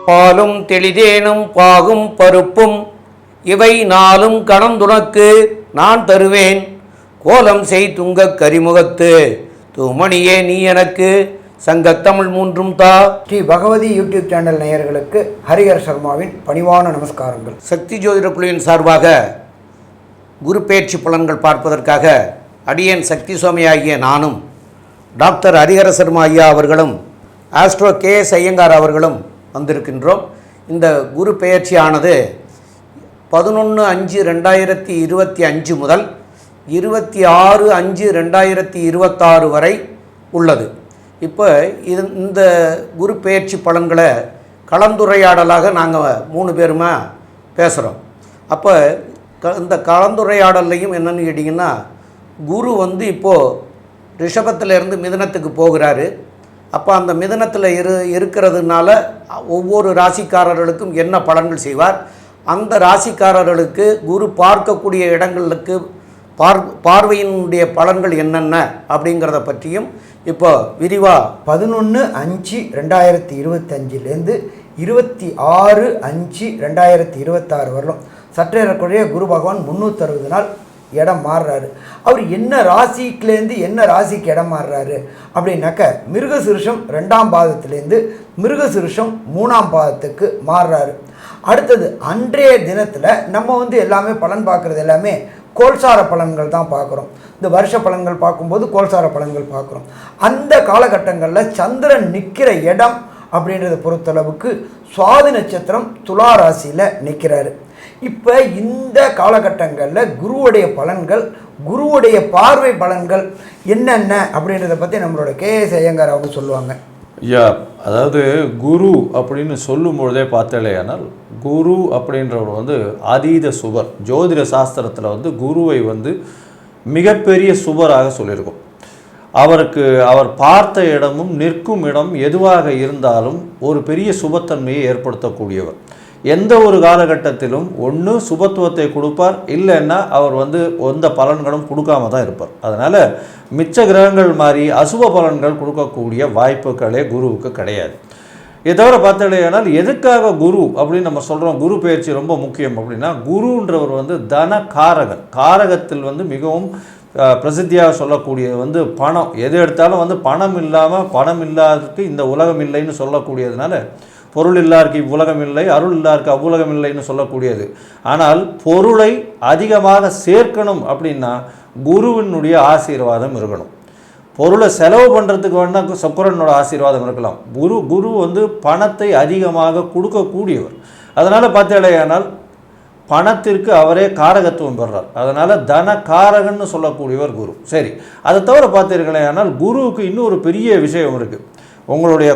பாலும் தெளிதேனும் பாகும் பருப்பும் இவை நாளும் கணந்துனக்கு நான் தருவேன். கோலம் செய் துங்கக் கரிமுகத்து தூமணியே நீ எனக்கு சங்கத்தமிழ் மூன்றும் தா. ஸ்ரீ பகவதி யூடியூப் சேனல் நேயர்களுக்கு ஹரிஹர சர்மாவின் பணிவான நமஸ்காரங்கள். சக்தி ஜோதிட குழுவின் சார்பாக குரு பெயர்ச்சி பலன்கள் பார்ப்பதற்காக அடியேன் சக்தி சுவாமி ஆகிய நானும் டாக்டர் ஹரிஹர சர்மா ஐயா அவர்களும் ஆஸ்ட்ரோ KS ஐயங்கார் அவர்களும் வந்திருக்கின்றோம். இந்த குரு பெயர்ச்சியானது 11/5/2025 முதல் 26/5/2026 வரை உள்ளது. இப்போ இந்த குரு பெயர்ச்சி பலன்களை கலந்துரையாடலாக நாங்கள் 3 பேருமா பேசுகிறோம். அப்போ இந்த கலந்துரையாடல்லையும் என்னென்னு கேட்டிங்கன்னா, குரு இப்போது ரிஷபத்திலேருந்து மிதுனத்துக்கு போகிறாரு. அப்போ அந்த மிதுனத்தில் இருக்கிறதுனால ஒவ்வொரு ராசிக்காரர்களுக்கும் என்ன பலன்கள் செய்வார், அந்த ராசிக்காரர்களுக்கு குரு பார்க்கக்கூடிய இடங்களுக்கு பார்வையினுடைய பலன்கள் என்னென்ன அப்படிங்கிறத பற்றியும் இப்போ விரிவாக 11/5/2025 26/5/2026 வரலும் சற்றேறக்குறைய குரு பகவான் 360 நாள் இடம் மாறுறாரு. அவர் என்ன ராசிக்குலேருந்து என்ன ராசிக்கு இடம் மாறுறாரு அப்படின்னாக்க, மிருகசிருஷம் 2ஆம் பாதத்திலேருந்து மிருகசிருஷம் 3ஆம் பாதத்துக்கு மாறுறாரு. அடுத்தது அன்றைய தினத்தில் நம்ம எல்லாமே பலன் பார்க்குறது எல்லாமே கோல்சார பலன்கள் தான் பார்க்குறோம். இந்த வருஷ பலன்கள் பார்க்கும்போது கோல்சார பலன்கள் பார்க்குறோம். அந்த காலகட்டங்களில் சந்திரன் நிற்கிற இடம் அப்படின்றத பொறுத்தளவுக்கு சுவாதி நட்சத்திரம் துலா ராசியில் நிற்கிறாரு. இப்போ இந்த காலகட்டங்களில் குருவுடைய பலன்கள், குருவுடைய பார்வை பலன்கள் என்னென்ன அப்படின்றத பற்றி நம்மளோட KS ஐயங்கார் அவங்க சொல்லுவாங்க. ஐயா, அதாவது குரு அப்படின்னு சொல்லும்பொழுதே பார்த்தாலேயானால், குரு அப்படின்றவர் அதீத சுபர். ஜோதிட சாஸ்திரத்தில் குருவை மிகப்பெரிய சுபராக சொல்லியிருக்கும். அவர் பார்த்த இடமும் நிற்கும் இடம் எதுவாக இருந்தாலும் ஒரு பெரிய சுபத்தன்மையை ஏற்படுத்தக்கூடியவர். எந்த ஒரு காலகட்டத்திலும் ஒன்று சுபத்துவத்தை கொடுப்பார், இல்லைன்னா அவர் எந்த பலன்களும் கொடுக்காம தான் இருப்பார். அதனால் மிச்ச கிரகங்கள் மாதிரி அசுப பலன்கள் கொடுக்கக்கூடிய வாய்ப்புகளே குருவுக்கு கிடையாது. இதை தவிர பார்த்தாலேயானால், எதுக்காக குரு அப்படின்னு நம்ம சொல்கிறோம், குரு பெயர்ச்சி ரொம்ப முக்கியம் அப்படின்னா, குருன்றவர் தன காரகன். காரகத்தில் மிகவும் பிரசித்தியாக சொல்லக்கூடியது பணம். எது எடுத்தாலும் பணம் இல்லாததுக்கு இந்த உலகம் இல்லைன்னு சொல்லக்கூடியதுனால, பொருள் இல்லாருக்கு இவ்வுலகம் இல்லை, அருள் இல்லாருக்கு அவ்வுலகம் இல்லைன்னு சொல்லக்கூடியது. ஆனால் பொருளை அதிகமாக சேர்க்கணும் அப்படின்னா குருவினுடைய ஆசீர்வாதம் இருக்கணும். பொருளை செலவு பண்ணுறதுக்கு வேணால் சுக்கிரனோட ஆசீர்வாதம் இருக்கலாம். குரு பணத்தை அதிகமாக கொடுக்கக்கூடியவர். அதனால் பார்த்தாலேயானால் பணத்திற்கு அவரே காரகத்துவம் பெறார். அதனால் தன காரகன்னு சொல்லக்கூடியவர் குரு. சரி, அதை தவிர பார்த்தீர்களேயானால் குருவுக்கு இன்னொரு பெரிய விஷயம் இருக்குது. உங்களுடைய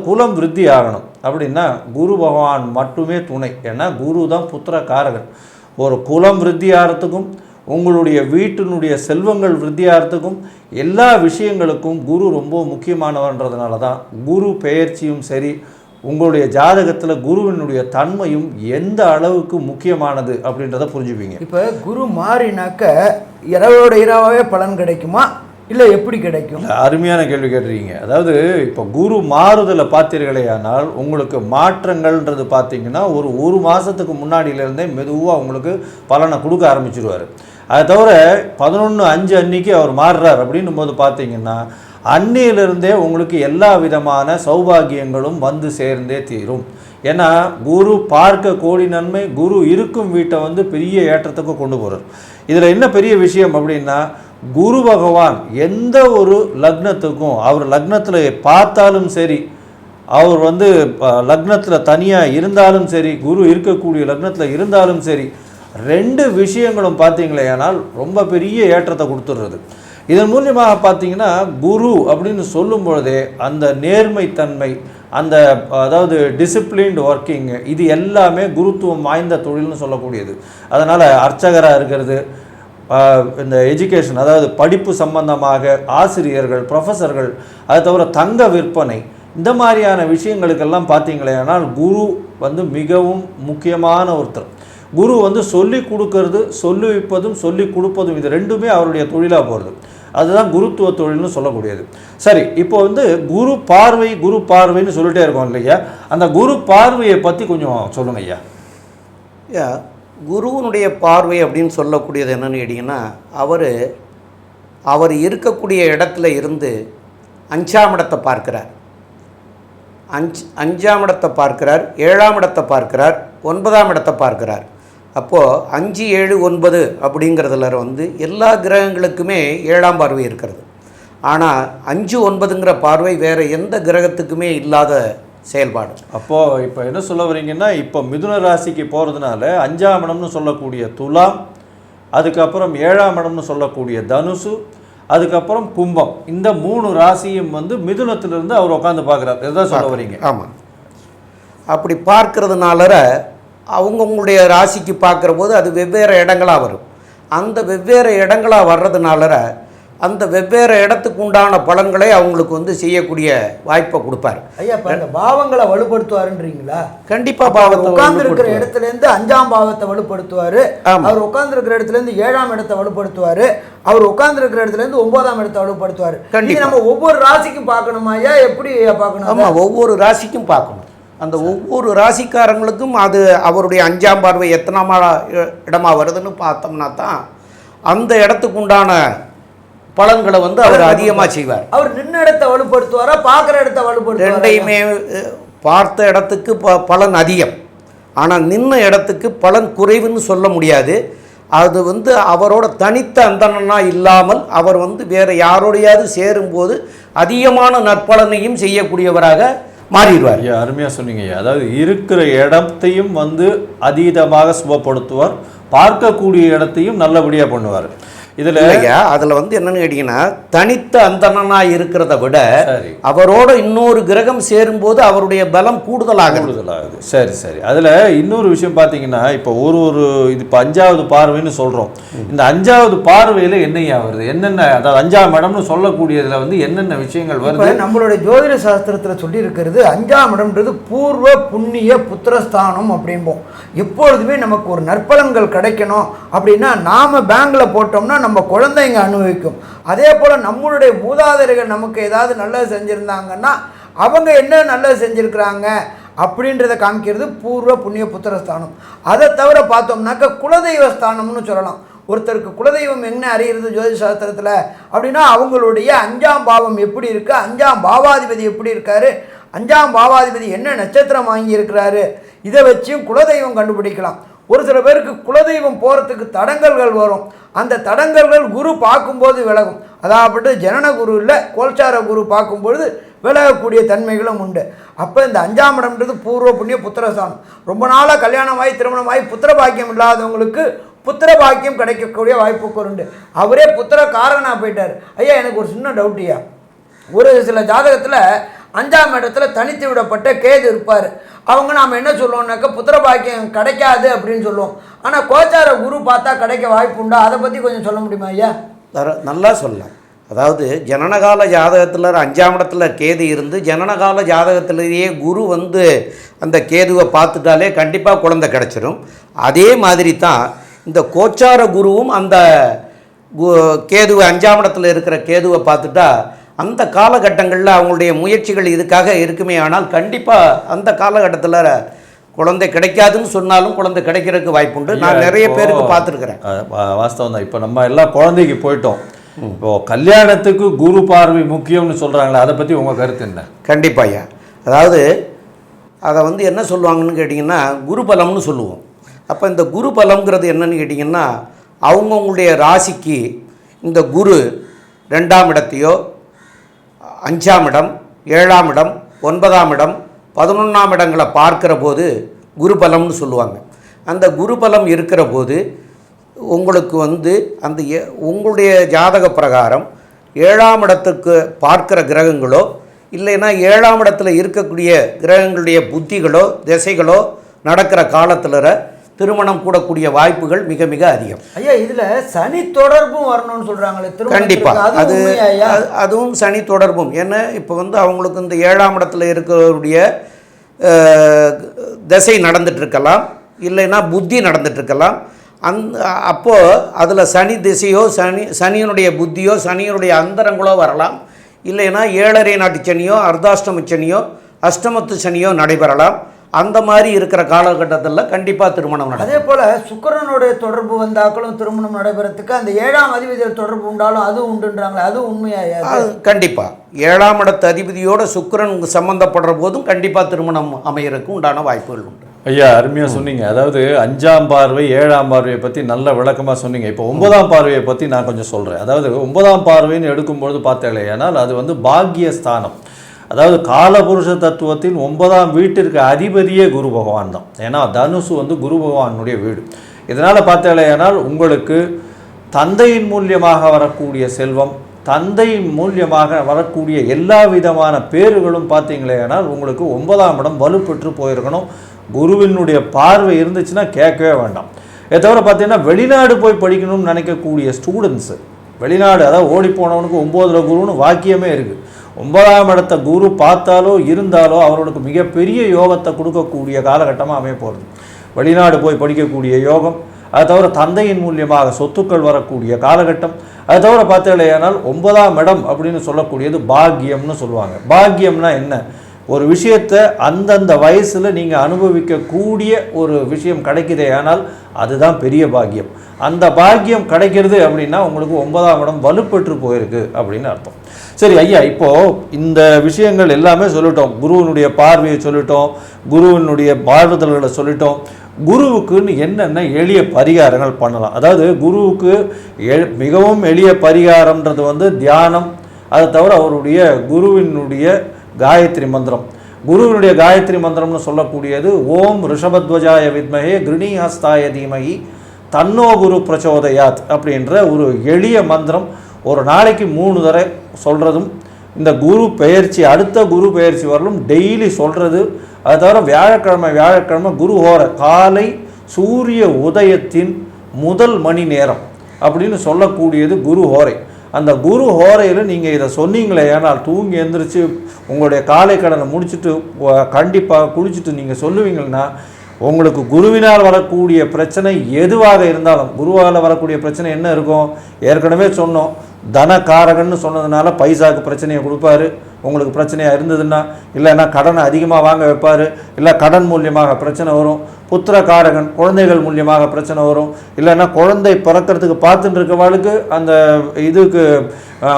குலம் விருத்தி ஆகணும் அப்படின்னா குரு பகவான் மட்டுமே துணை. ஏன்னா குரு தான் புத்திர காரகன். ஒரு குலம் விருத்தி ஆகிறதுக்கும் உங்களுடைய வீட்டினுடைய செல்வங்கள் விருத்தி ஆகிறதுக்கும் எல்லா விஷயங்களுக்கும் குரு ரொம்ப முக்கியமானவன்றதுனால தான் குரு பெயர்ச்சியும் சரி, உங்களுடைய ஜாதகத்தில் குருவினுடைய தன்மையும் எந்த அளவுக்கு முக்கியமானது அப்படின்றத புரிஞ்சுப்பீங்க. இப்போ குரு மாறினாக்க இரவோட இரவாகவே பலன் கிடைக்குமா, இல்லை எப்படி கிடைக்கும்? அருமையான கேள்வி கேட்டிருக்கீங்க. அதாவது இப்போ குரு மாறுதலை பார்த்தீர்களேயானால் உங்களுக்கு மாற்றங்கள்ன்றது பார்த்தீங்கன்னா ஒரு மாதத்துக்கு முன்னாடியிலேருந்தே மெதுவாக உங்களுக்கு பலனை கொடுக்க ஆரம்பிச்சிடுவார். அதை தவிர 11/5 அன்னைக்கு அவர் மாறுறார் அப்படின்னும் போது பார்த்தீங்கன்னா அன்னையிலிருந்தே உங்களுக்கு எல்லா விதமான சௌபாகியங்களும் சேர்ந்தே தீரும். ஏன்னா குரு பார்க்க கோடி நன்மை, குரு இருக்கும் வீட்டை பெரிய ஏற்றத்துக்கு கொண்டு போகிறார். இதில் என்ன பெரிய விஷயம் அப்படின்னா, குரு பகவான் எந்த ஒரு லக்னத்துக்கும், அவர் லக்னத்தில் பார்த்தாலும் சரி, அவர் லக்னத்தில் தனியாக இருந்தாலும் சரி, குரு இருக்கக்கூடிய லக்னத்தில் இருந்தாலும் சரி, 2 விஷயங்களும் பார்த்தீங்களேனால் ரொம்ப பெரிய ஏற்றத்தை கொடுத்துடுறது. இதன் மூலியமாக பார்த்தீங்கன்னா குரு அப்படின்னு சொல்லும் பொழுதே அந்த நேர்மைத்தன்மை, அதாவது டிசிப்ளின்டு ஒர்க்கிங், இது எல்லாமே குருத்துவம் வாய்ந்த தொழில்னு சொல்லக்கூடியது. அதனால் அர்ச்சகராக இருக்கிறது, இந்த எஜுகேஷன் அதாவது படிப்பு சம்பந்தமாக ஆசிரியர்கள், ப்ரொஃபஸர்கள், அதை தவிர தங்க விற்பனை, இந்த மாதிரியான விஷயங்களுக்கெல்லாம் பார்த்தீங்களேனால் குரு மிகவும் முக்கியமான ஒருத்தர். குரு சொல்லி கொடுக்கறது, சொல்லி வைப்பதும் சொல்லி கொடுப்பதும், இது ரெண்டுமே அவருடைய தொழிலாக போகிறது. அதுதான் குருத்துவ தொழில்னு சொல்லக்கூடியது. சரி, இப்போ வந்து குரு பார்வைன்னு சொல்லிட்டே இருக்கோம் இல்லையா, அந்த குரு பார்வையை பற்றி கொஞ்சம் சொல்லுங்க ஐயா. ஐயா, குருவனுடைய பார்வை அப்படின்னு சொல்லக்கூடியது என்னன்னு கேட்டிங்கன்னா, அவர் இருக்கக்கூடிய இடத்துல இருந்து 5ஆம் இடத்தை பார்க்கிறார், 5ஆம் இடத்தை பார்க்கிறார், 7ஆம் இடத்தை பார்க்கிறார், 9ஆம் இடத்தை பார்க்கிறார். அப்போது 5, 7, 9 அப்படிங்கிறதுல வந்து எல்லா கிரகங்களுக்குமே 7ஆம் பார்வை இருக்கிறது. ஆனால் 5, 9ங்கிற பார்வை வேறு எந்த கிரகத்துக்குமே இல்லாத செயல்பாடு. அப்போது இப்போ என்ன சொல்ல வரீங்கன்னா, இப்போ மிதுன ராசிக்கு போகிறதுனால 5ஆம் இடம்னு சொல்லக்கூடிய துலாம், அதுக்கப்புறம் 7ஆம் இடம்னு சொல்லக்கூடிய தனுசு, அதுக்கப்புறம் கும்பம், இந்த 3 ராசியும் வந்து மிதுனத்திலிருந்து அவர் உட்காந்து பார்க்குறாரு. இதுதான் சொல்ல வரீங்க? ஆமாம். அப்படி பார்க்கறதுனால அவங்கவுங்களுடைய ராசிக்கு பார்க்குற போது அது வெவ்வேறு இடங்களாக வரும். அந்த வெவ்வேறு இடங்களாக வர்றதுனால அந்த வெவ்வேறு இடத்துக்கு உண்டான பலன்களை அவங்களுக்கு வந்து செய்யக்கூடிய வாய்ப்பை கொடுப்பார். ஐயா, இப்போ அந்த பாவங்களை வலுப்படுத்துவாருன்றீங்களா? கண்டிப்பாக பாவத்தை உட்கார்ந்து இருக்கிற இடத்துலேருந்து 5ஆம் பாவத்தை வலுப்படுத்துவார். அவர் உட்கார்ந்து இருக்கிற இடத்துலேருந்து 7ஆம் இடத்தை வலுப்படுத்துவார். அவர் உட்கார்ந்து இருக்கிற இடத்துலேருந்து 9ஆம் இடத்தை வலுப்படுத்துவார். கண்டிப்பாக நம்ம ஒவ்வொரு ராசிக்கும் பார்க்கணுமா ஐயா? எப்படி பார்க்கணும்? ஆமாம், ஒவ்வொரு ராசிக்கும் பார்க்கணும். அந்த ஒவ்வொரு ராசிக்காரங்களுக்கும் அது அவருடைய 5ஆம் பார்வை எத்தனாம் இடமா வருதுன்னு பார்த்தோம்னா தான் அந்த இடத்துக்கு உண்டான பலன்களை வந்து அவர் அதிகமாக செய்வார். அவர் நின்ன இடத்தை வலுப்படுத்துவாரா, பார்க்குற இடத்தை வலுப்படுத்துவாரா? ரெண்டையுமே. பார்த்த இடத்துக்கு பலன் அதிகம், ஆனால் நின்ன இடத்துக்கு பலன் குறைவுன்னு சொல்ல முடியாது. அது வந்து அவரோட தனித்த அந்தணனா இல்லாமல் அவர் வந்து வேறு யாரோடையாவது சேரும்போது அதிகமான நற்பலனையும் செய்யக்கூடியவராக மாறிடுவார். ஐயா, அருமையாக சொன்னீங்க ஐயா. அதாவது இருக்கிற இடத்தையும் வந்து அதீதமாக சுபப்படுத்துவார், பார்க்கக்கூடிய இடத்தையும் நல்லபடியாக பண்ணுவார். இதில் அதில் வந்து என்னன்னு கேட்டிங்கன்னா, தனித்த அந்தணனாக இருக்கிறத விட அவரோட இன்னொரு கிரகம் சேரும்போது அவருடைய பலம் கூடுதலாகுது. சரி சரி. அதில் இன்னொரு விஷயம் பார்த்தீங்கன்னா, இப்போ இது இப்போ 5ஆவது பார்வைன்னு சொல்கிறோம். இந்த 5ஆவது பார்வையில் என்னையா வருது, என்னென்ன, அதாவது 5ஆம் இடம்னு சொல்லக்கூடியதில் வந்து என்னென்ன விஷயங்கள் வருது? நம்மளுடைய ஜோதிட சாஸ்திரத்தில் சொல்லி இருக்கிறது 5ஆம் இடம்ன்றது பூர்வ புண்ணிய புத்திரஸ்தானம் அப்படிம்போம். எப்பொழுதுமே நமக்கு ஒரு நற்பலன்கள் கிடைக்கணும் அப்படின்னா நாம் பேங்கில் போட்டோம்னா நம்ம குழந்தைங்க அனுபவிக்கும். அதே போல் நம்மளுடைய மூதாதையர்கள் நமக்கு ஏதாவது நல்லது செஞ்சுருந்தாங்கன்னா அவங்க என்ன நல்லது செஞ்சுருக்கிறாங்க அப்படின்றத காமிக்கிறது பூர்வ புண்ணிய புத்திரஸ்தானம். அதை தவிர பார்த்தோம்னாக்க குலதெய்வ ஸ்தானம்னு சொல்லலாம். ஒருத்தருக்கு குலதெய்வம் என்ன அறிகிறது ஜோதிட சாஸ்திரத்தில் அப்படின்னா அவங்களுடைய 5ஆம் பாவம் எப்படி இருக்குது, 5ஆம் பாவாதிபதி எப்படி இருக்காரு, 5ஆம் பாவாதிபதி என்ன நட்சத்திரம் வாங்கி இருக்கிறாரு, இதை வச்சும் குலதெய்வம் கண்டுபிடிக்கலாம். ஒரு சில பேருக்கு குலதெய்வம் போகிறதுக்கு தடங்கல்கள் வரும். அந்த தடங்கல்கள் குரு பார்க்கும்போது விலகும். அதாவது ஜனன குரு இல்லை, கோல்சார குரு பார்க்கும்பொழுது விலகக்கூடிய தன்மைகளும் உண்டு. அப்போ இந்த 5ஆம் இடம்ன்றது பூர்வ புண்ணிய புத்திரஸ்தானம். ரொம்ப நாளாக கல்யாணமாகி திருமணமாகி புத்திர பாக்கியம் இல்லாதவங்களுக்கு புத்திர பாக்கியம் கிடைக்கக்கூடிய வாய்ப்புகள் உண்டு. அவரே புத்திர காரனாக போயிட்டார். ஐயா, எனக்கு ஒரு சின்ன டவுட்டியா, ஒரு சில ஜாதகத்தில் 5ஆம் இடத்துல தனித்து விடப்பட்ட கேது இருப்பார். அவங்க நாம் என்ன சொல்லுவோம்னாக்கா புத்திர பாக்கியம் கிடைக்காது அப்படின்னு சொல்லுவோம். ஆனால் கோச்சார குரு பார்த்தா கிடைக்க வாய்ப்பு உண்டா? அதை பற்றி கொஞ்சம் சொல்ல முடியுமா ஐயா? நல்லா சொல்லலாம். அதாவது ஜனனகால ஜாதகத்தில் 5ஆம் இடத்துல கேது இருந்து ஜனனகால ஜாதகத்திலேயே குரு வந்து அந்த கேதுவை பார்த்துட்டாலே கண்டிப்பாக குழந்தை கிடச்சிரும். அதே மாதிரி தான் இந்த கோச்சார குருவும் அந்த கேதுவை 5ஆம் இடத்துல இருக்கிற கேதுவை பார்த்துட்டா அந்த காலகட்டங்களில் அவங்களுடைய முயற்சிகள் இதுக்காக இருக்குமே. ஆனால் கண்டிப்பாக அந்த காலகட்டத்தில் குழந்தை கிடைக்காதுன்னு சொன்னாலும் குழந்தை கிடைக்கிறதுக்கு வாய்ப்புண்டு. நான் நிறைய பேருக்கு பார்த்துருக்குறேன். வாஸ்தவம் தான். இப்போ நம்ம எல்லாம் குழந்தைக்கு போயிட்டோம். இப்போது கல்யாணத்துக்கு குரு பார்வை முக்கியம்னு சொல்கிறாங்களே, அதை பற்றி உங்கள் கருத்து என்ன? கண்டிப்பாக ஐயா. அதாவது அதை வந்து என்ன சொல்லுவாங்கன்னு கேட்டிங்கன்னா குரு பலம்னு சொல்லுவோம். அப்போ இந்த குரு பலம்ங்கிறது என்னன்னு கேட்டிங்கன்னா அவங்கவுங்களுடைய ராசிக்கு இந்த குரு 2ஆம் இடத்தையோ 5ஆம் இடம், 7ஆம் இடம், 9ஆம் இடம், 11ஆம் இடங்களை பார்க்கிற போது குரு பலம்னு சொல்லுவாங்க. அந்த குரு பலம் இருக்கிற போது உங்களுக்கு வந்து அந்த உங்களுடைய ஜாதக பிரகாரம் 7ஆம் இடத்துக்கு பார்க்கிற கிரகங்களோ இல்லைன்னா 7ஆம் இடத்துல இருக்கக்கூடிய கிரகங்களுடைய புத்திகளோ திசைகளோ நடக்கிற காலத்தில் திருமணம் கூடக்கூடிய வாய்ப்புகள் மிக மிக அதிகம். ஐயா, இதில் சனி தொடர்பும் வரணும்னு சொல்கிறாங்களே? கண்டிப்பாக அதுவும் சனி தொடர்பும். ஏன்னா இப்போ வந்து அவங்களுக்கு இந்த 7ஆம் இடத்துல இருக்கக்கூடிய திசை நடந்துகிட்ருக்கலாம், இல்லைன்னா புத்தி நடந்துகிட்ருக்கலாம். அப்போது அதில் சனி திசையோ சனியினுடைய புத்தியோ சனியினுடைய அந்தரங்களோ வரலாம். இல்லைன்னா 7.5 நாட்டு சனியோ அர்த்தாஷ்டம சனியோ அஷ்டமத்து சனியோ நடைபெறலாம். அந்த மாதிரி இருக்கிற காலகட்டத்தில் கண்டிப்பாக திருமணம் நடக்கும். அதே போல் சுக்கிரனுடைய தொடர்பு வந்தாக்களும் திருமணம் நடைபெறத்துக்கு அந்த 7ஆம் அதிபதியில் தொடர்பு உண்டாலும் அது உண்டுன்றாங்களே, அது உண்மையாக? கண்டிப்பாக 7ஆம் இடத்து அதிபதியோட சுக்கிரன் சம்மந்தப்படுற போதும் கண்டிப்பாக திருமணம் அமையறதுக்கு உண்டான வாய்ப்புகள் உண்டு. ஐயா, அருமையாக சொன்னீங்க. அதாவது 5ஆம் பார்வை 7ஆம் பார்வையை பற்றி நல்ல விளக்கமாக சொன்னீங்க. இப்போ 9ஆம் பார்வையை பற்றி நான் கொஞ்சம் சொல்கிறேன். அதாவது 9ஆம் பார்வைன்னு எடுக்கும்பொழுது பார்த்தேன், ஆனால் அது வந்து பாக்கியஸ்தானம். அதாவது காலபுருஷ தத்துவத்தின் 9ஆம் வீட்டிற்கு அதிபதியே குரு பகவான் தான். ஏன்னா தனுசு வந்து குரு பகவானுடைய வீடு. இதனால் பார்த்தேனால் உங்களுக்கு தந்தையின் மூலியமாக வரக்கூடிய செல்வம், தந்தையின் மூலியமாக வரக்கூடிய எல்லா விதமான பேறுகளும் பார்த்தீங்களேனால் உங்களுக்கு 9ஆம் இடம் வலுப்பெற்று போயிருக்கணும். குருவினுடைய பார்வை இருந்துச்சுன்னா கேட்கவே வேண்டாம். இதை தவிர பார்த்தீங்கன்னா வெளிநாடு போய் படிக்கணும்னு நினைக்கக்கூடிய ஸ்டூடெண்ட்ஸு, வெளிநாடு அதாவது ஓடி போனவனுக்கு 9ல் குருன்னு வாக்கியமே இருக்குது. 9ஆம் இடத்த குரு பார்த்தாலோ இருந்தாலோ அவர்களுக்கு மிகப்பெரிய யோகத்தை கொடுக்கக்கூடிய காலகட்டமாக அமைய போகிறது. வெளிநாடு போய் படிக்கக்கூடிய யோகம், அதை தவிர தந்தையின் மூலியமாக சொத்துக்கள் வரக்கூடிய காலகட்டம். அதை தவிர பார்த்தீங்களேனால் 9ஆம் இடம் அப்படின்னு சொல்லக்கூடியது பாக்கியம்னு சொல்லுவாங்க. பாக்கியம்னா என்ன? ஒரு விஷயத்தை அந்தந்த வயசில் நீங்கள் அனுபவிக்கக்கூடிய ஒரு விஷயம் கிடைக்குதே, ஆனால் அதுதான் பெரிய பாக்கியம். அந்த பாக்கியம் கிடைக்கிறது அப்படின்னா உங்களுக்கு 9ஆம் இடம் வலுப்பெற்று போயிருக்கு அப்படின்னு அர்த்தம். சரி ஐயா, இப்போது இந்த விஷயங்கள் எல்லாமே சொல்லிட்டோம். குருவினுடைய பார்வையை சொல்லிட்டோம், குருவினுடைய வாழ்வுதல்களை சொல்லிட்டோம். குருவுக்குன்னு என்னென்ன எளிய பரிகாரங்கள் பண்ணலாம்? அதாவது குருவுக்கு மிகவும் எளிய பரிகாரம்ன்றது வந்து தியானம். அதை தவிர அவருடைய குருவினுடைய காயத்ரி மந்திரம். குருவினுடைய காயத்ரி மந்திரம்னு சொல்லக்கூடியது ஓம் ரிஷபத்வஜாய வித்மஹே கிருணிஹஸ்தாய தீமஹி தன்னோ குரு பிரச்சோதயாத் அப்படின்ற ஒரு எளிய மந்திரம். ஒரு நாளைக்கு 3 தடவை சொல்கிறதும், இந்த குரு பெயர்ச்சி அடுத்த குரு பெயர்ச்சி வரலும் டெய்லி சொல்கிறது. அது தவிர வியாழக்கிழமை குரு ஹோரை காலை சூரிய உதயத்தின் முதல் மணி நேரம் அப்படின்னு சொல்லக்கூடியது குரு ஹோரை. அந்த குரு ஹோரையில் நீங்கள் இதை சொன்னீங்களே, ஏன்னால் தூங்கி எழுந்திரிச்சு உங்களுடைய காலை கடனை முடிச்சுட்டு கண்டிப்பாக குளிச்சுட்டு நீங்கள் சொல்லுவீங்கன்னா உங்களுக்கு குருவினால் வரக்கூடிய பிரச்சனை எதுவாக இருந்தாலும், குருவால் வரக்கூடிய பிரச்சனை என்ன இருக்கும்? ஏற்கனவே சொன்னோம், தனக்காரகன்னு சொன்னதுனால பைசாவுக்கு பிரச்சனையை கொடுப்பாரு. உங்களுக்கு பிரச்சனையாக இருந்ததுன்னா, இல்லைன்னா கடனை அதிகமாக வாங்க வைப்பார், இல்லை கடன் மூலியமாக பிரச்சனை வரும். புத்திரக்காரகன் குழந்தைகள் மூலியமாக பிரச்சனை வரும். இல்லைன்னா குழந்தை பிறக்கிறதுக்கு பார்த்துட்டு இருக்கவாளுக்கு அந்த இதுக்கு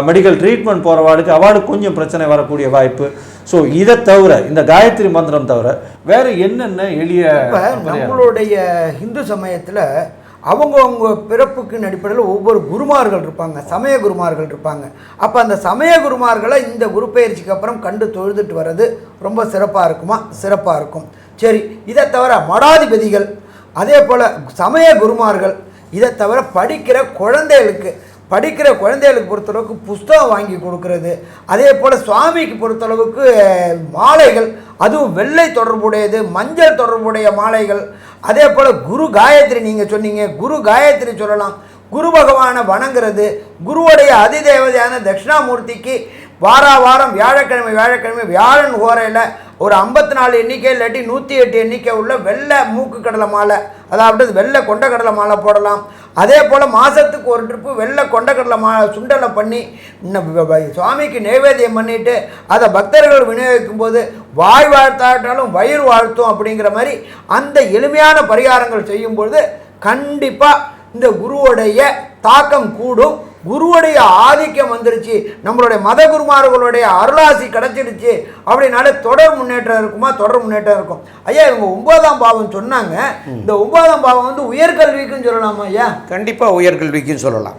மெடிக்கல் ட்ரீட்மெண்ட் போகிறவாளுக்கு அவளுக்கு கொஞ்சம் பிரச்சனை வரக்கூடிய வாய்ப்பு. ஸோ இதை தவிர இந்த காயத்ரி மந்திரம் தவிர வேறு என்னென்ன எளிய? நம்மளுடைய இந்து சமயத்தில் அவங்கவுங்க பிறப்புக்கு அடிப்படையில் ஒவ்வொரு குருமார்கள் இருப்பாங்க, சமய குருமார்கள் இருப்பாங்க. அப்போ அந்த சமய குருமார்களை இந்த குரு பயிற்சிக்கு அப்புறம் கண்டு தொழுதுட்டு வர்றது ரொம்ப சிறப்பாக இருக்குமா? சிறப்பாக இருக்கும். சரி, இதை தவிர மடாதிபதிகள், அதே போல் சமய குருமார்கள், இதை தவிர படிக்கிற குழந்தைகளுக்கு பொறுத்தளவுக்கு புஸ்தகம் வாங்கி கொடுக்கறது, அதே போல் சுவாமிக்கு பொறுத்தளவுக்கு மாலைகள், அதுவும் வெள்ளை தொடர்புடையது, மஞ்சள் தொடர்புடைய மாலைகள், அதே போல் குரு காயத்ரி நீங்கள் சொன்னீங்க, குரு காயத்ரி சொல்லலாம். குரு பகவானை வணங்குறது, குருவுடைய அதிதேவதையான தட்சிணாமூர்த்திக்கு வாரம் வியாழக்கிழமை வியாழன் ஹோரையில் ஒரு 54 எண்ணிக்கை இல்லாட்டி 108 எண்ணிக்கை உள்ள வெள்ளை மூக்கு கடலை மாலை, அதாவது வெள்ளை கொண்டக்கடலை மாலை போடலாம். அதே போல் மாதத்துக்கு ஒரு ட்ரிப்பு வெள்ளை கொண்டக்கடலை சுண்டலை பண்ணி சுவாமிக்கு நைவேத்தியம் பண்ணிவிட்டு அதை பக்தர்கள் விநியோகிக்கும் போது வாய் வாழ்த்தாட்டாலும் வயிறு வாழ்த்தும் அப்படிங்கிற மாதிரி அந்த எளிமையான பரிகாரங்கள் செய்யும்பொழுது கண்டிப்பாக இந்த குருவுடைய தாக்கம் கூடும். குருவுடைய ஆதிக்கம் வந்துருச்சு, நம்மளுடைய மத குருமார்களுடைய அருளாசி கிடைச்சிடுச்சு அப்படின்னாலே தொடர் முன்னேற்றம் இருக்குமா? தொடர் முன்னேற்றம் இருக்கும். ஐயா, இவங்க 9ஆம் பாவம் சொன்னாங்க, இந்த 9ஆம் பாவம் வந்து உயர்கல்விக்குன்னு சொல்லலாமா ஐயா? கண்டிப்பாக உயர்கல்விக்குன்னு சொல்லலாம்.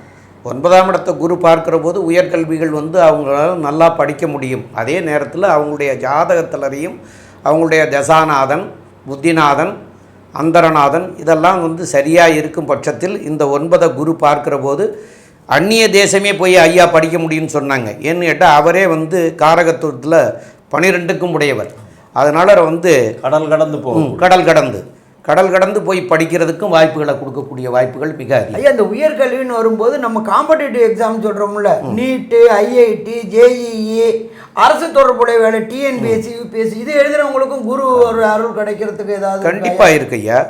9ஆம் இடத்தை குரு பார்க்குற போது உயர்கல்விகள் வந்து அவங்களால நல்லா படிக்க முடியும். அதே நேரத்தில் அவங்களுடைய ஜாதகத்திலையும் அவங்களுடைய தசாநாதன், புத்திநாதன், அந்தரநாதன் இதெல்லாம் வந்து சரியாக இருக்கும் பட்சத்தில் இந்த 9 குரு பார்க்குற போது அந்நிய தேசமே போய் ஐயா படிக்க முடியும்னு சொன்னாங்க. ஏன்னு கேட்டால் அவரே வந்து காரகத்துவத்தில் 12க்கும் உடையவர். அதனால் வந்து கடல் கடந்து போய் படிக்கிறதுக்கும் வாய்ப்புகளை கொடுக்கக்கூடிய வாய்ப்புகள் மிக அதிகம். ஐயா, இந்த உயர்கல்வின்னு வரும்போது நம்ம காம்படிட்டிவ் எக்ஸாம் சொல்கிறோம்ல, நீட்டு, ஐஐடி, ஜேஇஇ, அரசு தொடர்புடைய வேலை, டிஎன்பிஎஸ்சி, யூபிஎஸ்சி, இது எழுதுகிறவங்களுக்கும் குரு ஒரு அருள் கிடைக்கிறதுக்கு ஏதாவது கண்டிப்பாக இருக்கு ஐயா.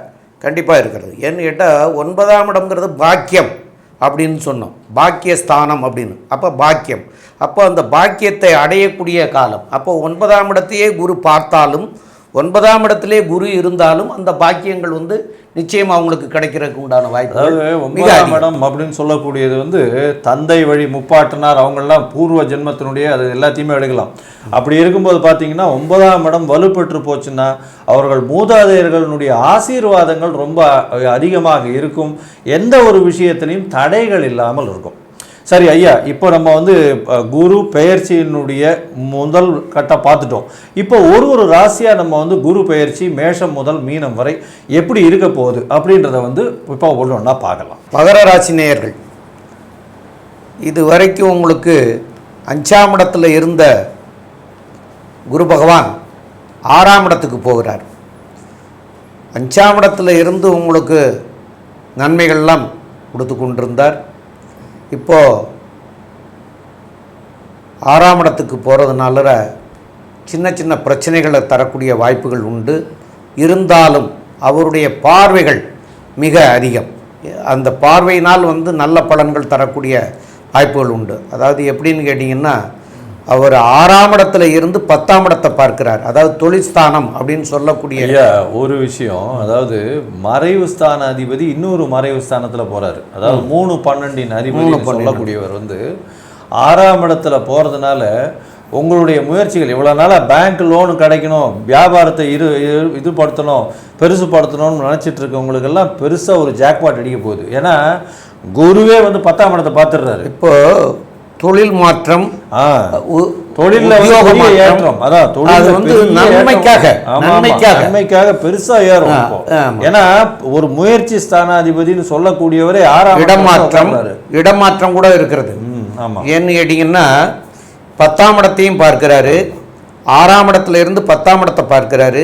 கண்டிப்பாக இருக்கிறது. ஏன்னு கேட்டால் 9ஆம் இடம்ங்கிறது பாக்கியம் அப்படின்னு சொன்னோம், பாக்கியஸ்தானம் அப்படின்னு. அப்போ பாக்கியம், அப்போ அந்த பாக்கியத்தை அடையக்கூடிய காலம். அப்போ 9ஆம் இடத்தையே குரு பார்த்தாலும் 9ஆம் இடத்திலே குரு இருந்தாலும் அந்த பாக்கியங்கள் வந்து நிச்சயம் அவங்களுக்கு கிடைக்கிறதுக்கு உண்டான வாய்ப்பு. அதாவது 9ஆம் இடம் அப்படின்னு சொல்லக்கூடியது வந்து தந்தை வழி முப்பாட்டனார் அவங்கெல்லாம் பூர்வ ஜென்மத்தினுடைய அது எல்லாத்தையுமே எடுக்கலாம். அப்படி இருக்கும்போது பார்த்தீங்கன்னா 9ஆம் இடம் வலுப்பெற்று போச்சுன்னா அவர்கள் மூதாதையர்களுடைய ஆசீர்வாதங்கள் ரொம்ப அதிகமாக இருக்கும், எந்த ஒரு விஷயத்திலையும் தடைகள் இல்லாமல் இருக்கும். சரி ஐயா, இப்போ நம்ம வந்து குரு பெயர்ச்சியினுடைய முதல் கட்டம் பார்த்துட்டோம். இப்போ ஒரு ராசியாக நம்ம வந்து குரு பெயர்ச்சி மேஷம் முதல் மீனம் வரை எப்படி இருக்க போகுது அப்படின்றத வந்து இப்போ ஒன்றா பார்க்கலாம். மகர ராசி நேயர்கள், இது வரைக்கும் உங்களுக்கு 5ஆம் இடத்துல இருந்த குரு பகவான் 6ஆம் இடத்துக்கு போகிறார். 5ஆம் இடத்துல இருந்து உங்களுக்கு நன்மைகள்லாம் கொடுத்து கொண்டிருந்தார். இப்போது 6ஆம் இடத்துக்கு போகிறதுனால சின்ன சின்ன பிரச்சனைகளை தரக்கூடிய வாய்ப்புகள் உண்டு. இருந்தாலும் அவருடைய பார்வைகள் மிக அதிகம். அந்த பார்வையினால் வந்து நல்ல பலன்கள் தரக்கூடிய வாய்ப்புகள் உண்டு. அதாவது எப்படின்னு கேட்டிங்கன்னா, அவர் 6ஆம் இடத்துல இருந்து 10ஆம் இடத்தை பார்க்கிறார். அதாவது தொழில் ஸ்தானம் அப்படின்னு சொல்லக்கூடிய ஒரு விஷயம். அதாவது மறைவு ஸ்தான அதிபதி இன்னொரு மறைவு ஸ்தானத்தில் போகிறாரு. அதாவது 3-12 அதிபதி சொல்லக்கூடியவர் வந்து 6ஆம் இடத்துல போகிறதுனால உங்களுடைய முயற்சிகள் இவ்வளோ நாளாக பேங்க் லோனு கிடைக்கணும், வியாபாரத்தை இதுபடுத்தணும், பெருசுப்படுத்தணும்னு நினச்சிட்டு இருக்கவங்களுக்கெல்லாம் பெருசாக ஒரு ஜாக்பாட் அடிக்க போகுது. ஏன்னா குருவே வந்து 10ஆம் இடத்தை பார்த்துடுறாரு. இப்போ தொழில் மாற்றம், தொழில்ல ஏற்றம், அதான் வந்து நன்மைக்காக பெருசா ஏறும். ஏன்னா ஒரு முயற்சி ஸ்தானாதிபதினு சொல்லக்கூடியவரே 6ஆம் இடமாற்றம் கூட இருக்கிறது. ஏன்னு கேட்டீங்கன்னா 10ஆம் இடத்தையும் பார்க்கிறாரு, 6ஆம் இடத்துல இருந்து 10ஆம் இடத்தை பார்க்கிறாரு,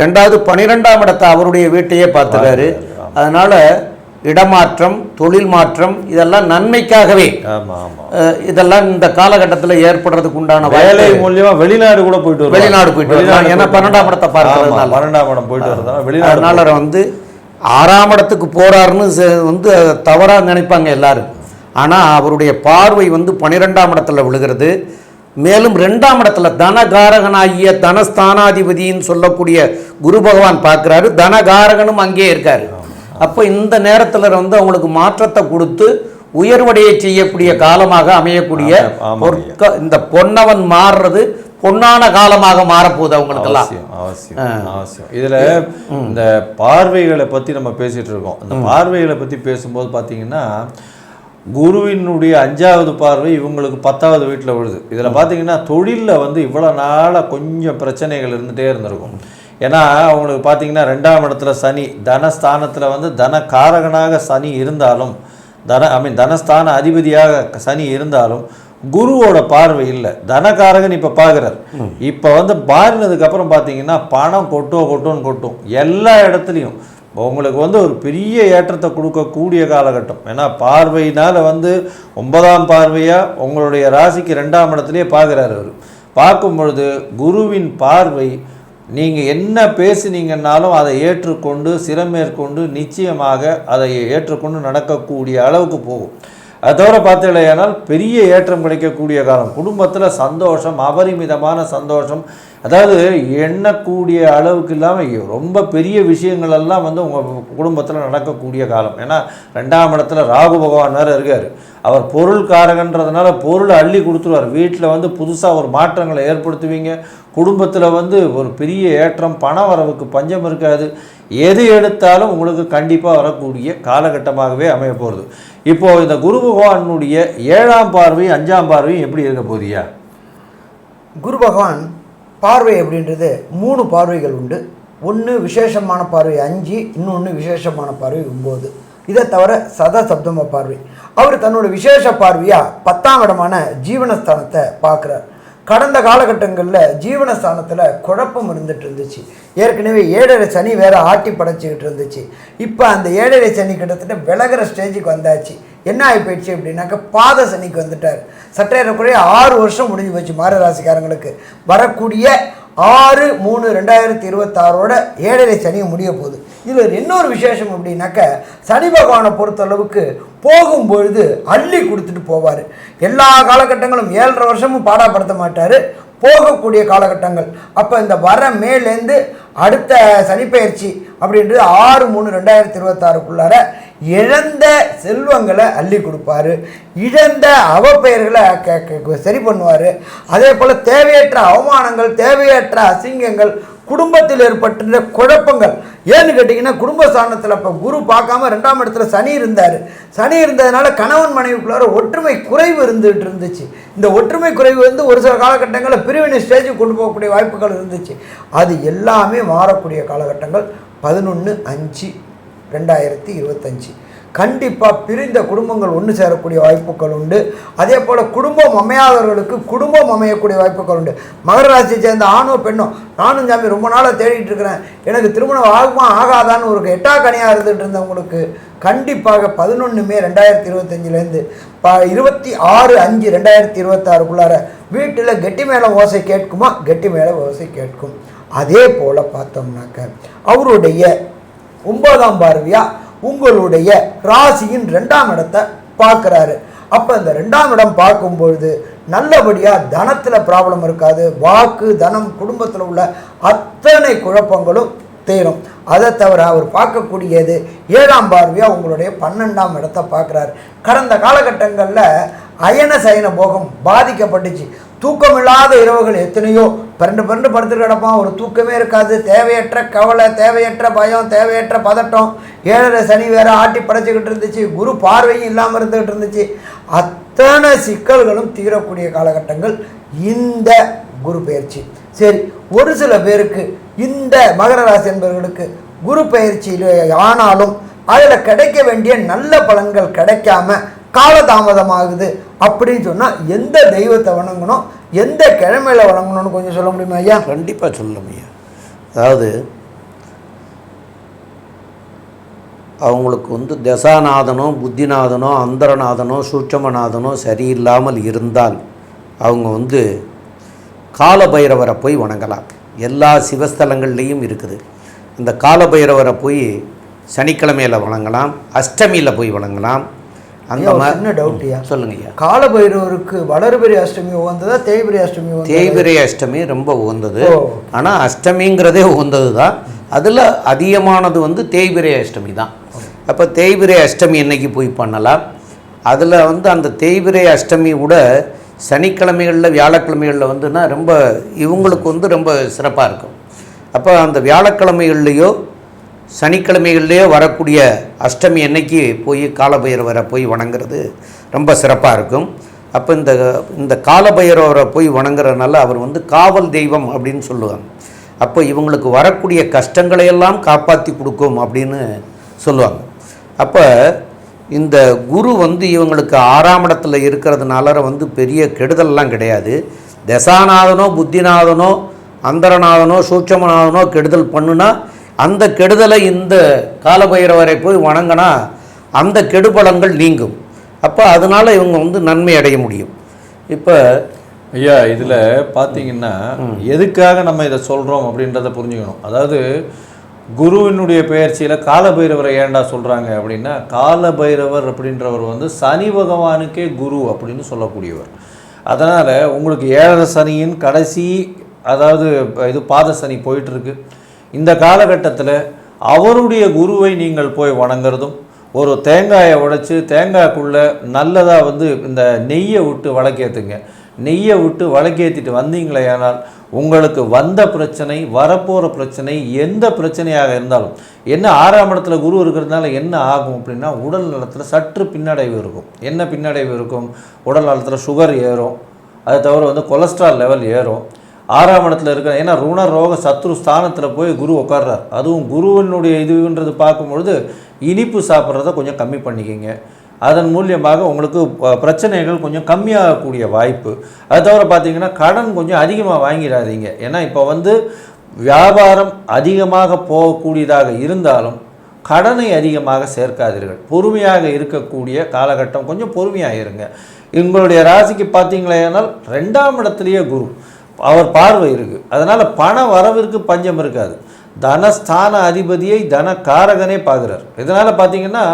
2வது 12ஆம் இடத்தை அவருடைய வீட்டையே பார்த்துறாரு. அதனால இடமாற்றம், தொழில் மாற்றம் இதெல்லாம் நன்மைக்காகவே. இதெல்லாம் இந்த காலகட்டத்தில் ஏற்படுறதுக்கு உண்டான வேலை மூலியமா வெளிநாடு கூட போயிட்டு வரலாம். ஏன்னா 12ஆம் இடத்தை பார்க்கறதுனால 12ஆம் இடம் போயிட்டு வரதுனால அதனால வந்து 6ஆம் இடத்துக்கு போறாருன்னு வந்து தவறாக நினைப்பாங்க எல்லாரும். ஆனால் அவருடைய பார்வை வந்து 12ஆம் இடத்துல விழுகிறது. மேலும் 2ஆம் இடத்துல தனகாரகனாகிய தனஸ்தானாதிபதின்னு சொல்லக்கூடிய குரு பகவான் பார்க்கிறாரு. தனகாரகனும் அங்கே இருக்காரு. அப்போ இந்த நேரத்தில் வந்து அவங்களுக்கு மாற்றத்தை கொடுத்து உயர்வடைய செய்யக்கூடிய காலமாக அமையக்கூடிய இந்த பொன்னவன் மாறுறது பொன்னான காலமாக மாறப்போகுது அவங்களுக்கெல்லாம். அவசியம். இதில் இந்த பார்வைகளை பற்றி நம்ம பேசிகிட்டு இருக்கோம். இந்த பார்வைகளை பற்றி பேசும்போது பார்த்தீங்கன்னா குருவினுடைய 5வது பார்வை இவங்களுக்கு 10வது வீட்டில் விழுது. இதில் பார்த்தீங்கன்னா தொழிலில் வந்து இவ்வளோ நாளாக கொஞ்சம் பிரச்சனைகள் இருந்துகிட்டே இருந்திருக்கும். ஏன்னா அவங்களுக்கு பார்த்தீங்கன்னா 2ஆம் இடத்துல சனி, தனஸ்தானத்தில் வந்து தனகாரகனாக சனி இருந்தாலும் தனஸ்தான அதிபதியாக சனி இருந்தாலும் குருவோட பார்வை இல்லை. தனகாரகன் இப்போ பார்க்குறாரு. இப்போ வந்து மாறினதுக்கப்புறம் பார்த்தீங்கன்னா பணம் கொட்டும் எல்லா இடத்துலையும். உங்களுக்கு வந்து ஒரு பெரிய ஏற்றத்தை கொடுக்கக்கூடிய காலகட்டம். ஏன்னா பார்வையினால் வந்து 9ஆம் பார்வையாக உங்களுடைய ராசிக்கு 2ஆம் இடத்துலையே பார்க்குறாரு. அவர் பார்க்கும் பொழுது குருவின் பார்வை நீங்கள் என்ன பேசுனீங்கன்னாலும் அதை ஏற்றுக்கொண்டு சிரமேற்கொண்டு நிச்சயமாக அதை ஏற்றுக்கொண்டு நடக்கக்கூடிய அளவுக்கு போகும். அதை தவிர பார்த்தீங்களேனால் பெரிய ஏற்றம் கிடைக்கக்கூடிய காலம். குடும்பத்தில் சந்தோஷம், அபரிமிதமான சந்தோஷம், அதாவது எண்ணக்கூடிய அளவுக்கு இல்லாமல் ரொம்ப பெரிய விஷயங்கள் எல்லாம் வந்து உங்கள் குடும்பத்தில் நடக்கக்கூடிய காலம். ஏன்னா 2ஆம் இடத்துல ராகு பகவான் வேறு இருக்கார். அவர் பொருள்காரகன்றதுனால பொருளை அள்ளி கொடுத்துருவார். வீட்டில் வந்து புதுசாக ஒரு மாற்றங்களை ஏற்படுத்துவீங்க. குடும்பத்தில் வந்து ஒரு பெரிய ஏற்றம், பண வரவுக்கு பஞ்சம் இருக்காது. எது எடுத்தாலும் உங்களுக்கு கண்டிப்பாக வரக்கூடிய காலகட்டமாகவே அமைய போகிறது. இப்போது இந்த குரு பகவானுடைய 7ஆம் பார்வையும் 5ஆம் பார்வையும் எப்படி இருக்க போதியா? குரு பகவான் பார்வை அப்படின்றது 3 பார்வைகள் உண்டு. ஒன்று விசேஷமான பார்வை 5, இன்னொன்று விசேஷமான பார்வை 9. இதை தவிர சதசப்தம பார்வை. அவர் தன்னோட விசேஷ பார்வையாக 10ஆம் இடமான ஜீவனஸ்தானத்தை பார்க்குறார். கடந்த காலகட்டங்களில் ஜீவனஸ்தானத்தில் குழப்பம் இருந்துகிட்டு இருந்துச்சு. ஏற்கனவே 7.5 சனி வேறு ஆட்டி படைச்சிக்கிட்டு இருந்துச்சு. இப்போ அந்த 7.5 சனி கிட்டத்தட்ட விலகிற ஸ்டேஜுக்கு வந்தாச்சு. என்ன ஆகி போயிடுச்சு அப்படின்னாக்க பாத சனிக்கு வந்துட்டார். சற்றேறக்குறைய 6 வருஷம் முடிஞ்சு போச்சு மகர ராசிக்காரங்களுக்கு. வரக்கூடிய 6/3/2026 7.5 சனியை முடிய போகுது. இதில் இன்னொரு விசேஷம் அப்படின்னாக்க சனி பகவானை பொறுத்தளவுக்கு போகும்பொழுது அள்ளி கொடுத்துட்டு போவார். எல்லா காலகட்டங்களும் 7.5 வருஷமும் பாடாப்படுத்த மாட்டார். போகக்கூடிய காலகட்டங்கள் அப்போ இந்த வர மேலேருந்து அடுத்த சனிப்பெயர்ச்சி அப்படின்றது 6/3/2026க்குள்ளார இழந்த செல்வங்களை அள்ளி கொடுப்பாரு, இழந்த அவப்பெயர்களை சரி பண்ணுவார். அதே போல் தேவையற்ற அவமானங்கள், தேவையற்ற அசிங்கங்கள், குடும்பத்தில் ஏற்பட்ட குழப்பங்கள். ஏன்னு கேட்டிங்கன்னா குடும்ப ஸ்தானத்தில் இப்போ குரு பார்க்காம 2ஆம் இடத்துல சனி இருந்தார். சனி இருந்ததுனால கணவன் மனைவிக்குள்ளார ஒற்றுமை குறைவு இருந்துச்சு. இந்த ஒற்றுமை குறைவு வந்து ஒரு சில காலகட்டங்களில் பிரிவினை ஸ்டேஜுக்கு கொண்டு போகக்கூடிய வாய்ப்புகள் இருந்துச்சு. அது எல்லாமே மாறக்கூடிய காலகட்டங்கள் 11/5/2025. கண்டிப்பாக பிரிந்த குடும்பங்கள் ஒன்று சேரக்கூடிய வாய்ப்புகள் உண்டு. அதே போல் குடும்பம் அமையாதவர்களுக்கு குடும்பம் அமையக்கூடிய வாய்ப்புகள் உண்டு. மகர ராசியை சேர்ந்த ஆணோ பெண்ணோ, நானும் சாமி ரொம்ப நாளாக தேடிட்டு இருக்கிறேன், எனக்கு திருமணம் ஆகுமா ஆகாதான்னு ஒரு 8ஆம் கனியாக இருந்துகிட்டு இருந்தவங்களுக்கு கண்டிப்பாக 11 மே 2025லேருந்து 26/5/2026க்குள்ளார வீட்டில் கெட்டி மேலே ஓசை கேட்குமா, கெட்டி மேலே ஓசை கேட்கும். அதே போல் பார்த்தோம்னாக்க அவருடைய 9ஆம் பார்வையாக உங்களுடைய ராசியின் 2ஆம் இடத்தை பார்க்குறாரு. அப்போ இந்த 2ஆம் இடம் பார்க்கும்பொழுது நல்லபடியாக தனத்தில் ப்ராப்ளம் இருக்காது. வாக்கு, தனம், குடும்பத்தில் உள்ள அத்தனை குழப்பங்களும் தீரும். அதை தவிர அவர் பார்க்கக்கூடியது 7ஆம் பார்வையாக உங்களுடைய 12ஆம் இடத்தை பார்க்குறாரு. கடந்த காலகட்டங்களில் அயன சயன போகம் பாதிக்கப்பட்டுச்சு. தூக்கமில்லாத இரவுகள் எத்தனையோ, பரண்டு படுத்துட்டு கிடப்பான், ஒரு தூக்கமே இருக்காது. தேவையற்ற கவலை, தேவையற்ற பயம், தேவையற்ற பதட்டம். 7.5 சனி வேற ஆட்டி படைச்சிக்கிட்டு இருந்துச்சு. குரு பார்வையும் இல்லாமல் இருந்துகிட்டு இருந்துச்சு. அத்தனை சிக்கல்களும் தீரக்கூடிய காலகட்டங்கள் இந்த குரு பயிற்சி. சரி, ஒரு சில பேருக்கு இந்த மகர ராசி என்பவர்களுக்கு குரு பயிற்சியில் ஆனாலும் அதில் கிடைக்க வேண்டிய நல்ல பலன்கள் கிடைக்காம காலதாமதமாகுது அப்படின்னு சொன்னால் எந்த தெய்வத்தை வணங்கணும், எந்த கிழமையில் வணங்கணும்னு கொஞ்சம் சொல்ல முடியுமா ஐயா? கண்டிப்பாக சொல்லணும் ஐயா. அதாவது அவங்களுக்கு வந்து தசாநாதனோ, புத்திநாதனோ, அந்தரநாதனோ, சூட்சமநாதனோ சரியில்லாமல் இருந்தால் அவங்க வந்து காலபைரவரை போய் வணங்கலாம். எல்லா சிவஸ்தலங்கள்லேயும் இருக்குது. இந்த காலபைரவரை போய் சனிக்கிழமையில் வணங்கலாம், அஷ்டமியில் போய் வணங்கலாம். அந்த மாதிரி என்ன டவுட்டியா? சொல்லுங்க ஐயா. காலபைரவருக்கு வளர்பிறை அஷ்டமி உகந்ததா, தேய்பிறை அஷ்டமி? தேய்பிறை அஷ்டமி ரொம்ப உகந்தது. ஆனால் அஷ்டமிங்கிறதே உகந்தது தான். அதில் அதிகமானது வந்து தேய்பிறை அஷ்டமி தான். அப்போ தேய்பிறை அஷ்டமி என்னைக்கு போய் பண்ணலாம். அதில் வந்து அந்த தேய்பிறை அஷ்டமி கூட சனிக்கிழமைகளில், வியாழக்கிழமைகளில் வந்துன்னா ரொம்ப இவங்களுக்கு வந்து ரொம்ப சிறப்பாக இருக்கும். அப்போ அந்த வியாழக்கிழமைகள்லேயோ சனிக்கிழமைகள்லேயோ வரக்கூடிய அஷ்டமி அன்னைக்கு போய் காலபைரவரை போய் வணங்குறது ரொம்ப சிறப்பாக இருக்கும். அப்போ இந்த காலபைரவரை போய் வணங்குறதுனால அவர் வந்து காவல் தெய்வம் அப்படின்னு சொல்லுவாங்க. அப்போ இவங்களுக்கு வரக்கூடிய கஷ்டங்களையெல்லாம் காப்பாற்றி கொடுக்கும் அப்படின்னு சொல்லுவாங்க. அப்போ இந்த குரு வந்து இவங்களுக்கு 6ஆம் இடத்துல இருக்கிறதுனால வந்து பெரிய கெடுதல்லாம் கிடையாது. தசாநாதனோ, புத்திநாதனோ, அந்தரநாதனோ, சூட்சமநாதனோ கெடுதல் பண்ணுனா அந்த கெடுதலை இந்த காலபைரவரை போய் வணங்கினா அந்த கெடுபலங்கள் நீங்கும். அப்போ அதனால் இவங்க வந்து நன்மை அடைய முடியும். இப்போ ஐயா இதில் பார்த்தீங்கன்னா எதுக்காக நம்ம இதை சொல்கிறோம் அப்படின்றத புரிஞ்சுக்கணும். அதாவது குருவினுடைய பெயர்ச்சியில் காலபைரவரை ஏண்டா சொல்கிறாங்க அப்படின்னா, காலபைரவர் அப்படின்றவர் வந்து சனி பகவானுக்கே குரு அப்படின்னு சொல்லக்கூடியவர். அதனால் உங்களுக்கு 7.5 சனியின் கடைசி, அதாவது இது பாத சனி போயிட்டுருக்கு. இந்த காலகட்டத்தில் அவருடைய குருவை நீங்கள் போய் வணங்குறதும், ஒரு தேங்காயை உடைச்சி தேங்காய்க்குள்ளே நல்லதாக வந்து இந்த நெய்யை விட்டு வழக்கேற்றுங்க. நெய்யை விட்டு வழக்கேற்றிட்டு வந்தீங்களே ஆனால் உங்களுக்கு வந்த பிரச்சனை, வரப்போகிற பிரச்சனை, எந்த பிரச்சனையாக இருந்தாலும் என்ன 6ஆம் இடத்துல குரு இருக்கிறதுனால என்ன ஆகும் அப்படின்னா, உடல் நலத்தில் சற்று பின்னடைவு இருக்கும். என்ன பின்னடைவு இருக்கும்? உடல் நலத்தில் சுகர் ஏறும், அதை தவிர வந்து கொலஸ்ட்ரால் லெவல் ஏறும். 6ஆம் இடத்துல இருக்கிற, ஏன்னா ருண ரோக சத்ரு ஸ்தானத்தில் போய் குரு உட்கார்றார். அதுவும் குருவினுடைய இதுன்றது பார்க்கும்பொழுது இனிப்பு சாப்பிட்றத கொஞ்சம் கம்மி பண்ணிக்கிங்க. அதன் மூலியமாக உங்களுக்கு பிரச்சனைகள் கொஞ்சம் கம்மியாகக்கூடிய வாய்ப்பு. அது தவிர பார்த்தீங்கன்னா கடன் கொஞ்சம் அதிகமாக வாங்கிடாதீங்க. ஏன்னா இப்போ வந்து வியாபாரம் அதிகமாக போகக்கூடியதாக இருந்தாலும் கடனை அதிகமாக சேர்க்காதீர்கள். பொறுமையாக இருக்கக்கூடிய காலகட்டம், கொஞ்சம் பொறுமையாக இருங்க. உங்களுடைய ராசிக்கு பார்த்தீங்களேனால் 2ஆம் இடத்துலையே குரு, அவர் பார்வை இருக்குது. அதனால் பண வரவிற்கு பஞ்சம் இருக்காது. தனஸ்தான அதிபதியை தனக்காரகனே பார்க்குறார். இதனால் பார்த்தீங்கன்னா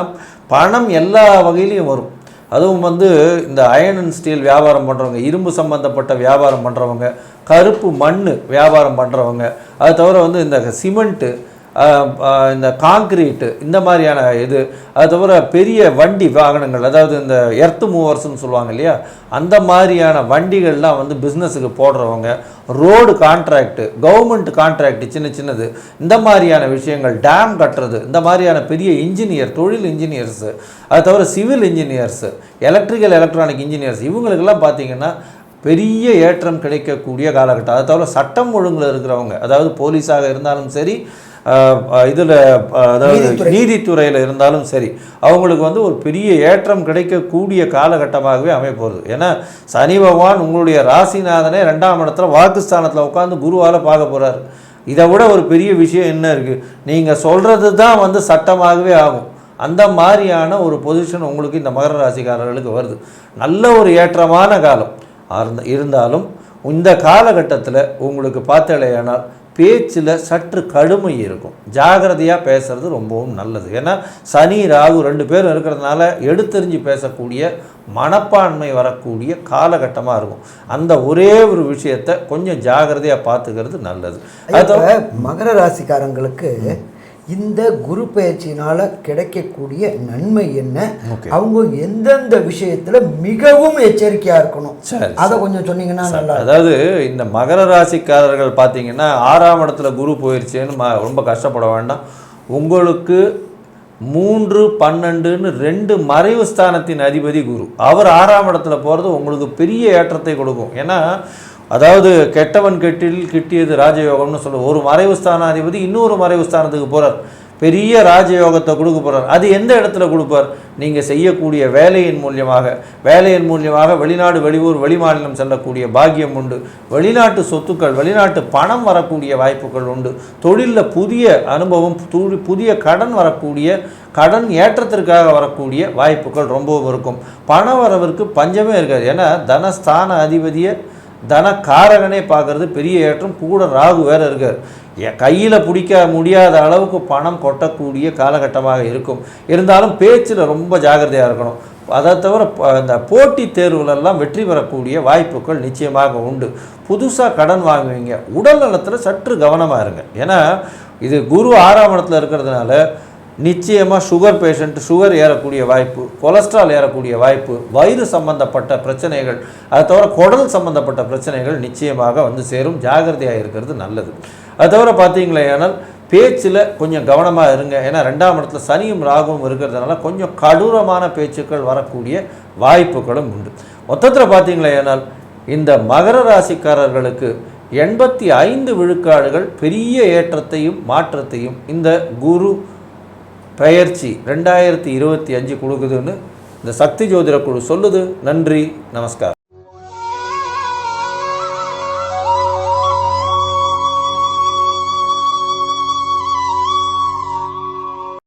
பணம் எல்லா வகையிலையும் வரும். அதுவும் வந்து இந்த அயர்ன் அண்ட் ஸ்டீல் வியாபாரம் பண்ணுறவங்க, இரும்பு சம்மந்தப்பட்ட வியாபாரம் பண்ணுறவங்க, கருப்பு மண் வியாபாரம் பண்ணுறவங்க, அது தவிர வந்து இந்த சிமெண்ட்டு, இந்த காங்க்ரீட்டு, இந்த மாதிரியான இது, அது தவிர பெரிய வண்டி வாகனங்கள், அதாவது இந்த எர்த்து மூவர்ஸ்ன்னு சொல்லுவாங்க இல்லையா, அந்த மாதிரியான வண்டிகள்லாம் வந்து பிஸ்னஸுக்கு போடுறவங்க, ரோடு கான்ட்ராக்டு, கவர்மெண்ட் கான்ட்ராக்டு சின்ன சின்னது, இந்த மாதிரியான விஷயங்கள், டேம் கட்டுறது, இந்த மாதிரியான பெரிய இன்ஜினியர், தொழில் இன்ஜினியர்ஸு, அது தவிர civil engineers, electrical electronic engineers, இவங்களுக்கெல்லாம் பார்த்திங்கன்னா பெரிய ஏற்றம் கிடைக்கக்கூடிய காலகட்டம். அது தவிர சட்டம் ஒழுங்கில் இருக்கிறவங்க, அதாவது போலீஸாக இருந்தாலும் சரி, இதில் அதாவது நீதித்துறையில் இருந்தாலும் சரி, அவங்களுக்கு வந்து ஒரு பெரிய ஏற்றம் கிடைக்கக்கூடிய காலகட்டமாகவே அமைப்போகுது. ஏன்னா சனி பகவான் உங்களுடைய ராசிநாதனே 2ஆம் இடத்துல வாக்குஸ்தானத்தில் உட்காந்து குருவால் பார்க்க போகிறார். இதை விட ஒரு பெரிய விஷயம் என்ன இருக்குது? நீங்கள் சொல்கிறது தான் வந்து சட்டமாகவே ஆகும். அந்த மாதிரியான ஒரு பொசிஷன் உங்களுக்கு இந்த மகர ராசிக்காரர்களுக்கு வருது. நல்ல ஒரு ஏற்றமான காலம் இருந்தாலும் இந்த காலகட்டத்தில் உங்களுக்கு பார்த்தலையானால் பேச்சில் சற்று கடுமை இருக்கும். ஜாகிரதையாக பேசுகிறது ரொம்பவும் நல்லது. ஏன்னா சனி ராகு 2 பேரும் இருக்கிறதுனால எடுத்தெறிஞ்சு பேசக்கூடிய மனப்பான்மை வரக்கூடிய காலகட்டமாக இருக்கும். அந்த ஒரே ஒரு விஷயத்தை கொஞ்சம் ஜாகிரதையாக பார்த்துக்கிறது நல்லது. மகர ராசிக்காரங்களுக்கு இந்த குரு பயிற்சியினால் கிடைக்கக்கூடிய நன்மை என்ன, அவங்க எந்தெந்த விஷயத்தில் மிகவும் எச்சரிக்கையாக இருக்கணும், அதை கொஞ்சம் சொன்னீங்கன்னா நல்லா. அதாவது இந்த மகர ராசிக்காரர்கள் பார்த்தீங்கன்னா 6ஆம் இடத்துல குரு போயிடுச்சேன்னு ரொம்ப கஷ்டப்பட வேண்டாம். உங்களுக்கு 3, 12ன்னு 2 மறைவு ஸ்தானத்தின் அதிபதி குரு, அவர் 6ஆம் இடத்துல போகிறது உங்களுக்கு பெரிய ஏற்றத்தை கொடுக்கும். ஏன்னா அதாவது கெட்டவன் கெட்டில் கிட்டியது ராஜயோகம்னு சொல்லுவோம். ஒரு மறைவு ஸ்தானாதிபதி இன்னொரு மறைவு ஸ்தானத்துக்கு போகிறார், பெரிய ராஜயோகத்தை கொடுக்க போகிறார். அது எந்த இடத்துல கொடுப்பார்? நீங்கள் செய்யக்கூடிய வேலையின் மூலியமாக வெளிநாடு, வெளியூர், வெளிமாநிலம் செல்லக்கூடிய பாக்கியம் உண்டு. வெளிநாட்டு சொத்துக்கள், வெளிநாட்டு பணம் வரக்கூடிய வாய்ப்புகள் உண்டு. தொழிலில் புதிய அனுபவம், புதிய கடன் வரக்கூடிய, கடன் ஏற்றத்திற்காக வரக்கூடிய வாய்ப்புகள் ரொம்பவும் இருக்கும். பண வரவிற்கு பஞ்சமே இருக்காது. ஏன்னா தனஸ்தான அதிபதியை தனக்காரகனே பார்க்குறது பெரிய ஏற்றம். கூட ராகு வேறு இருக்கார். கையில் பிடிக்க முடியாத அளவுக்கு பணம் கொட்டக்கூடிய காலகட்டமாக இருக்கும். இருந்தாலும் பேச்சில் ரொம்ப ஜாகிரதையாக இருக்கணும். அதை தவிர இந்த போட்டித் தேர்வுகளெல்லாம் வெற்றி பெறக்கூடிய வாய்ப்புகள் நிச்சயமாக உண்டு. புதுசாக கடன் வாங்குவீங்க. உடல் நலத்தில் சற்று கவனமாக இருங்க. ஏன்னா இது குரு 6ஆம் இடத்துல இருக்கிறதுனால நிச்சயமாக சுகர் பேஷண்ட், சுகர் ஏறக்கூடிய வாய்ப்பு, கொலஸ்ட்ரால் ஏறக்கூடிய வாய்ப்பு, வயிறு சம்பந்தப்பட்ட பிரச்சனைகள், அது தவிர குடல் சம்பந்தப்பட்ட பிரச்சனைகள் நிச்சயமாக வந்து சேரும். ஜாகிரதையாக இருக்கிறது நல்லது. அது தவிர பார்த்தீங்களே ஆனால் பேச்சில் கொஞ்சம் கவனமாக இருங்க. ஏன்னா 2ஆம் இடத்துல சனியும் ராகுவும் இருக்கிறதுனால கொஞ்சம் கடூரமான பேச்சுக்கள் வரக்கூடிய வாய்ப்புகளும் உண்டு. மொத்தத்தில் பார்த்தீங்களே ஆனால் இந்த மகர ராசிக்காரர்களுக்கு 85 விழுக்காடுகள் பெரிய ஏற்றத்தையும் மாற்றத்தையும் இந்த குரு பெயர்ச்சி 2025 கொடுக்குதுன்னு இந்த சக்தி ஜோதிட குழு சொல்லுது. நன்றி, நமஸ்காரம்.